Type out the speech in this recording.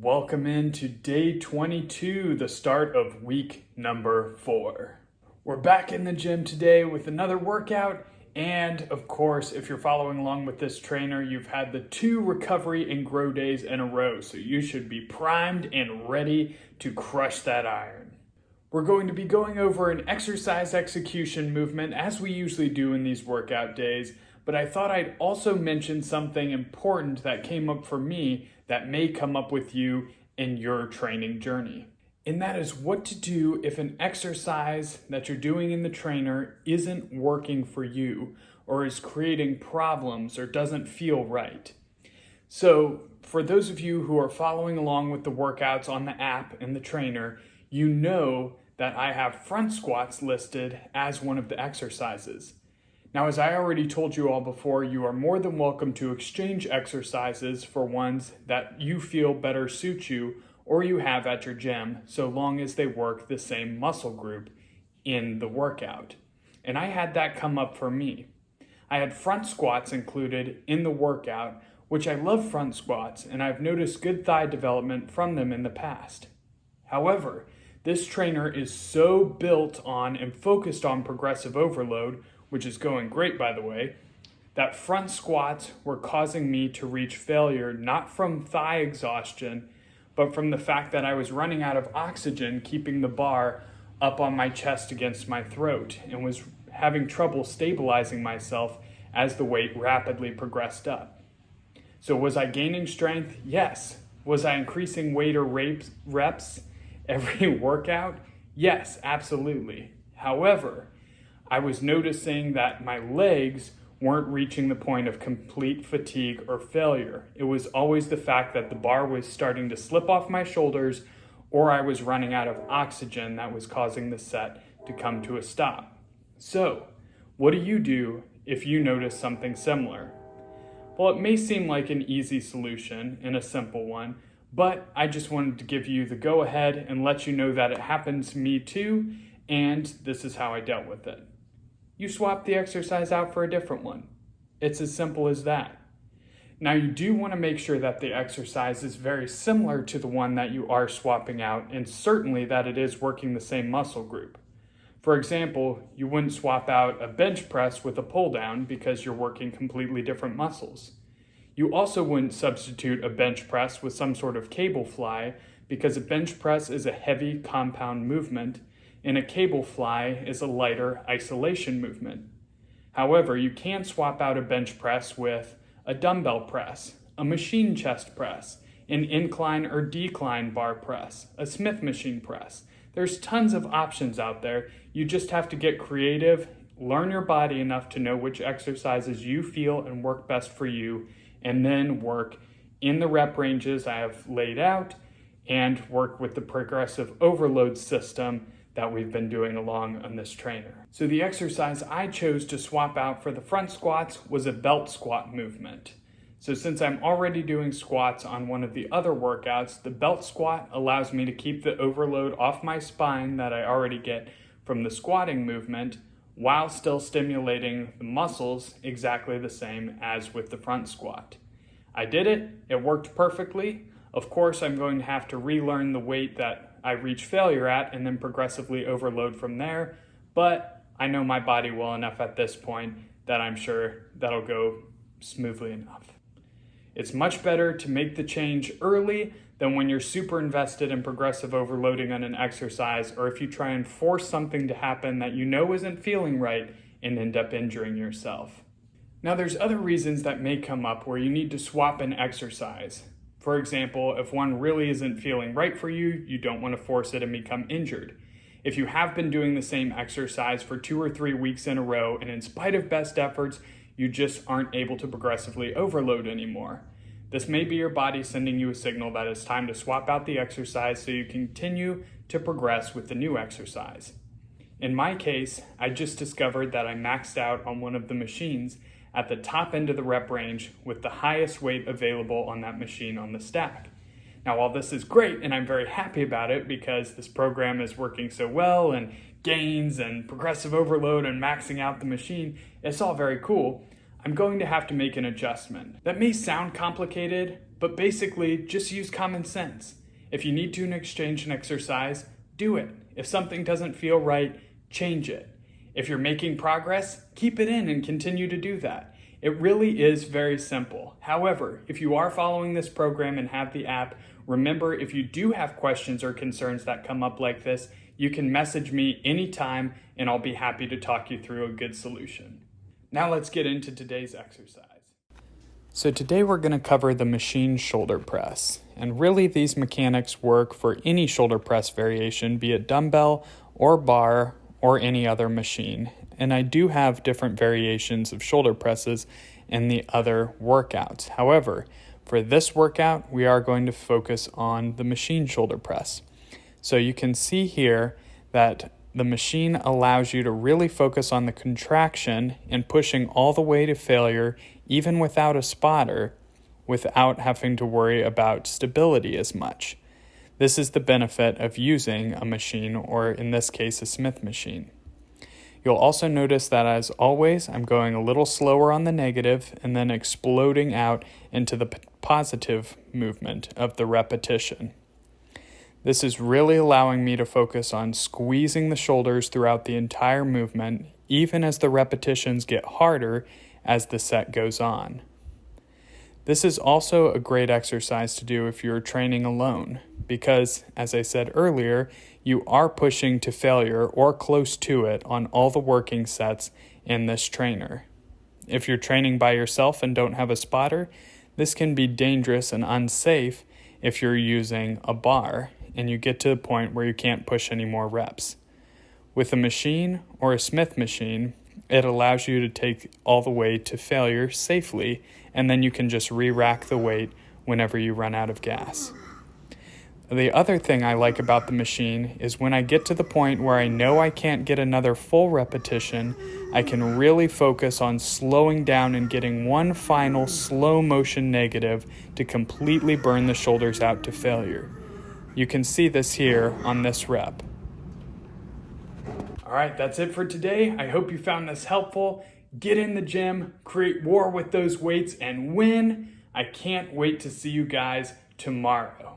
Welcome into day 22, the start of week number 4. We're back in the gym today with another workout, and of course, if you're following along with this trainer, you've had the 2 recovery and grow days in a row, so you should be primed and ready to crush that iron. We're going to be going over an exercise execution movement as we usually do in these workout days, but I thought I'd also mention something important that came up for me that may come up with you in your training journey. And that is what to do if an exercise that you're doing in the trainer isn't working for you or is creating problems or doesn't feel right. So for those of you who are following along with the workouts on the app and the trainer, you know that I have front squats listed as one of the exercises. Now, as I already told you all before, you are more than welcome to exchange exercises for ones that you feel better suit you or you have at your gym, so long as they work the same muscle group in the workout. And I had that come up for me. I had front squats included in the workout, which I love front squats, and I've noticed good thigh development from them in the past. However, this trainer is so built on and focused on progressive overload, which is going great by the way, that front squats were causing me to reach failure not from thigh exhaustion, but from the fact that I was running out of oxygen keeping the bar up on my chest against my throat and was having trouble stabilizing myself as the weight rapidly progressed up. So was I gaining strength? Yes. Was I increasing weight or reps every workout? Yes, absolutely. However, I was noticing that my legs weren't reaching the point of complete fatigue or failure. It was always the fact that the bar was starting to slip off my shoulders or I was running out of oxygen that was causing the set to come to a stop. So, what do you do if you notice something similar? Well, it may seem like an easy solution and a simple one, but I just wanted to give you the go ahead and let you know that it happened to me too, and this is how I dealt with it. You swap the exercise out for a different one. It's as simple as that. Now, you do want to make sure that the exercise is very similar to the one that you are swapping out, and certainly that it is working the same muscle group. For example, you wouldn't swap out a bench press with a pull down because you're working completely different muscles. You also wouldn't substitute a bench press with some sort of cable fly because a bench press is a heavy compound movement and a cable fly is a lighter isolation movement. However, you can swap out a bench press with a dumbbell press, a machine chest press, an incline or decline bar press, a Smith machine press. There's tons of options out there. You just have to get creative, learn your body enough to know which exercises you feel and work best for you, and then work in the rep ranges I have laid out and work with the progressive overload system that we've been doing along on this trainer. So the exercise I chose to swap out for the front squats was a belt squat movement. So since I'm already doing squats on one of the other workouts, the belt squat allows me to keep the overload off my spine that I already get from the squatting movement while still stimulating the muscles exactly the same as with the front squat. I did it, it worked perfectly. Of course, I'm going to have to relearn the weight that I reach failure at and then progressively overload from there, but I know my body well enough at this point that I'm sure that'll go smoothly enough. It's much better to make the change early than when you're super invested in progressive overloading on an exercise, or if you try and force something to happen that you know isn't feeling right and end up injuring yourself. Now, there's other reasons that may come up where you need to swap an exercise. For example, if one really isn't feeling right for you, you don't want to force it and become injured. If you have been doing the same exercise for 2 or 3 weeks in a row, and in spite of best efforts, you just aren't able to progressively overload anymore. This may be your body sending you a signal that it's time to swap out the exercise so you continue to progress with the new exercise. In my case, I just discovered that I maxed out on one of the machines at the top end of the rep range with the highest weight available on that machine on the stack. Now, while this is great and I'm very happy about it because this program is working so well and gains and progressive overload and maxing out the machine, it's all very cool. I'm going to have to make an adjustment. That may sound complicated, but basically just use common sense. If you need to exchange an exercise, do it. If something doesn't feel right, change it. If you're making progress, keep it in and continue to do that. It really is very simple. However, if you are following this program and have the app, remember, if you do have questions or concerns that come up like this, you can message me anytime and I'll be happy to talk you through a good solution. Now let's get into today's exercise. So today we're going to cover the machine shoulder press. And really these mechanics work for any shoulder press variation, be it dumbbell or bar or any other machine. And I do have different variations of shoulder presses in the other workouts. However, for this workout, we are going to focus on the machine shoulder press. So you can see here that the machine allows you to really focus on the contraction and pushing all the way to failure, even without a spotter, without having to worry about stability as much. This is the benefit of using a machine, or in this case, a Smith machine. You'll also notice that, as always, I'm going a little slower on the negative and then exploding out into the positive movement of the repetition. This is really allowing me to focus on squeezing the shoulders throughout the entire movement, even as the repetitions get harder as the set goes on. This is also a great exercise to do if you're training alone, because, as I said earlier, you are pushing to failure or close to it on all the working sets in this trainer. If you're training by yourself and don't have a spotter, this can be dangerous and unsafe if you're using a bar and you get to the point where you can't push any more reps. With a machine or a Smith machine, it allows you to take all the way to failure safely, and then you can just re-rack the weight whenever you run out of gas. The other thing I like about the machine is when I get to the point where I know I can't get another full repetition, I can really focus on slowing down and getting one final slow motion negative to completely burn the shoulders out to failure. You can see this here on this rep. All right, that's it for today. I hope you found this helpful. Get in the gym, create war with those weights, and win. I can't wait to see you guys tomorrow.